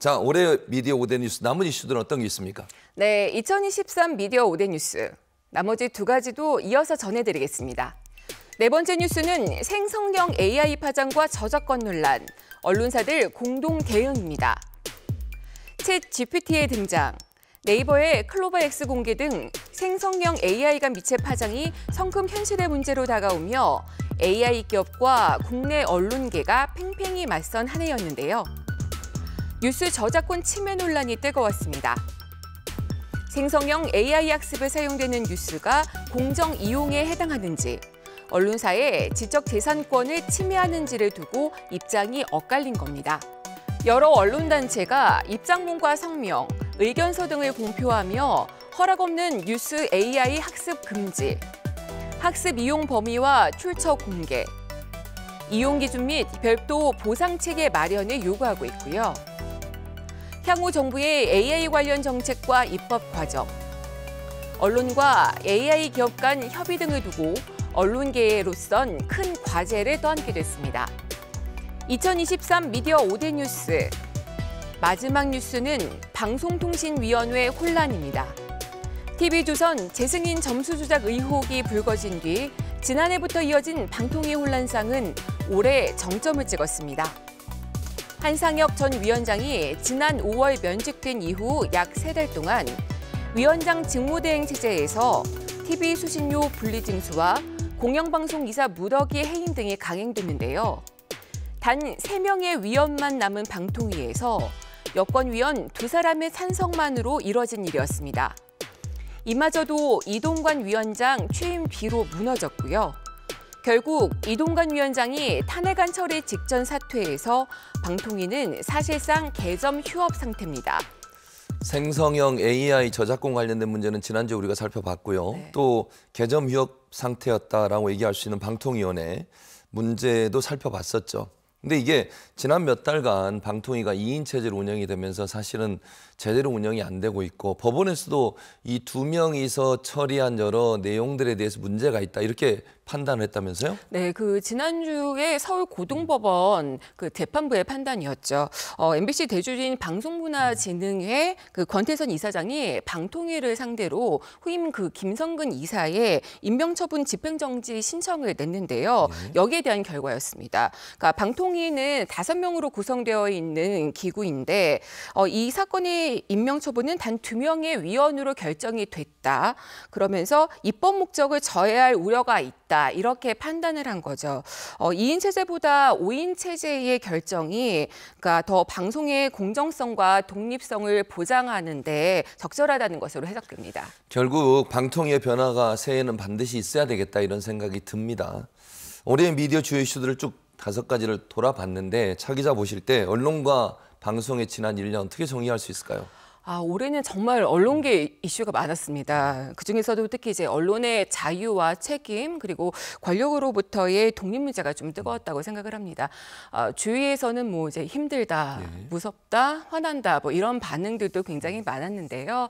자, 올해 미디어 5대 뉴스 남은 이슈들은 어떤 게 있습니까? 네, 2023 미디어 5대 뉴스. 나머지 두 가지도 이어서 전해드리겠습니다. 네 번째 뉴스는 생성형 AI 파장과 저작권 논란, 언론사들 공동 대응입니다. 챗 GPT의 등장, 네이버의 클로버X 공개 등 생성형 AI가 미칠 파장이 성큼 현실의 문제로 다가오며 AI 기업과 국내 언론계가 팽팽히 맞선 한 해였는데요. 뉴스 저작권 침해 논란이 뜨거웠습니다. 생성형 AI 학습에 사용되는 뉴스가 공정 이용에 해당하는지, 언론사의 지적재산권을 침해하는지를 두고 입장이 엇갈린 겁니다. 여러 언론단체가 입장문과 성명, 의견서 등을 공표하며 허락 없는 뉴스 AI 학습 금지, 학습 이용 범위와 출처 공개, 이용 기준 및 별도 보상 체계 마련을 요구하고 있고요. 향후 정부의 AI 관련 정책과 입법 과정, 언론과 AI 기업 간 협의 등을 두고 언론계로선 큰 과제를 떠안게 됐습니다. 2023 미디어 5대 뉴스. 마지막 뉴스는 방송통신위원회 혼란입니다. TV조선 재승인 점수 조작 의혹이 불거진 뒤 지난해부터 이어진 방통위 혼란상은 올해 정점을 찍었습니다. 한상혁 전 위원장이 지난 5월 면직된 이후 약 3달 동안 위원장 직무대행 체제에서 TV 수신료 분리 징수와 공영방송 이사 무더기 해임 등이 강행됐는데요. 단 3명의 위원만 남은 방통위에서 여권위원 2사람의 찬성만으로 이뤄진 일이었습니다. 이마저도 이동관 위원장 취임 뒤로 무너졌고요. 결국 이동관 위원장이 탄핵안 처리 직전 사퇴해서 방통위는 사실상 개점 휴업 상태입니다. 생성형 AI 저작권 관련된 문제는 지난주에 우리가 살펴봤고요. 네. 또 개점 휴업 상태였다라고 얘기할 수 있는 방통위원회 문제도 살펴봤었죠. 근데 이게 지난 몇 달간 방통위가 2인 체제로 운영이 되면서 사실은 제대로 운영이 안 되고 있고 법원에서도 이 2명이서 처리한 여러 내용들에 대해서 문제가 있다 이렇게 판단을 했다면서요? 네, 지난주에 서울고등법원 재판부의 판단이었죠. MBC 대주주인 방송문화진흥회 권태선 이사장이 방통위를 상대로 후임 김성근 이사의 임명처분 집행정지 신청을 냈는데요. 여기에 대한 결과였습니다. 그러니까 방통위는 5명으로 구성되어 있는 기구인데 이 사건의 임명처분은 단 2명의 위원으로 결정이 됐다. 그러면서 입법 목적을 저해할 우려가 있다. 이렇게 판단을 한 거죠. 2인 체제보다 5인 체제의 결정이 더 방송의 공정성과 독립성을 보장하는 데 적절하다는 것으로 해석됩니다. 결국 방통위의 변화가 새해에는 반드시 있어야 되겠다 이런 생각이 듭니다. 올해의 미디어 주요 이슈들을 쭉 5가지를 돌아봤는데 차 기자 보실 때 언론과 방송의 지난 1년 어떻게 정리할 수 있을까요? 올해는 정말 언론계 이슈가 많았습니다. 그중에서도 특히 이제 언론의 자유와 책임 그리고 권력으로부터의 독립 문제가 좀 뜨거웠다고 생각을 합니다. 주위에서는 이제 힘들다, 무섭다, 화난다 이런 반응들도 굉장히 많았는데요.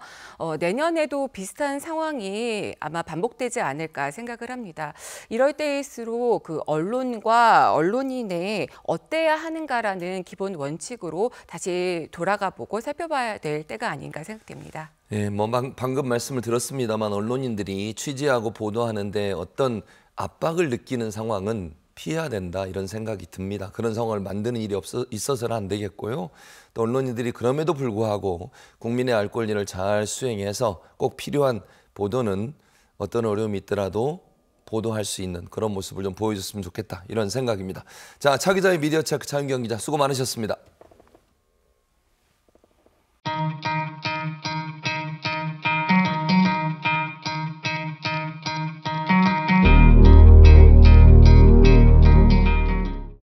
내년에도 비슷한 상황이 아마 반복되지 않을까 생각을 합니다. 이럴 때일수록 언론과 언론인의 어때야 하는가라는 기본 원칙으로 다시 돌아가 보고 살펴봐야 될 때가 아닌가 생각됩니다. 네, 방금 말씀을 들었습니다만 언론인들이 취재하고 보도하는데 어떤 압박을 느끼는 상황은 피해야 된다 이런 생각이 듭니다. 그런 상황을 만드는 일이 있어서는 안 되겠고요. 또 언론인들이 그럼에도 불구하고 국민의 알 권리를 잘 수행해서 꼭 필요한 보도는 어떤 어려움이 있더라도 보도할 수 있는 그런 모습을 좀 보여줬으면 좋겠다 이런 생각입니다. 자, 차 기자의 미디어 체크 차윤경 기자 수고 많으셨습니다.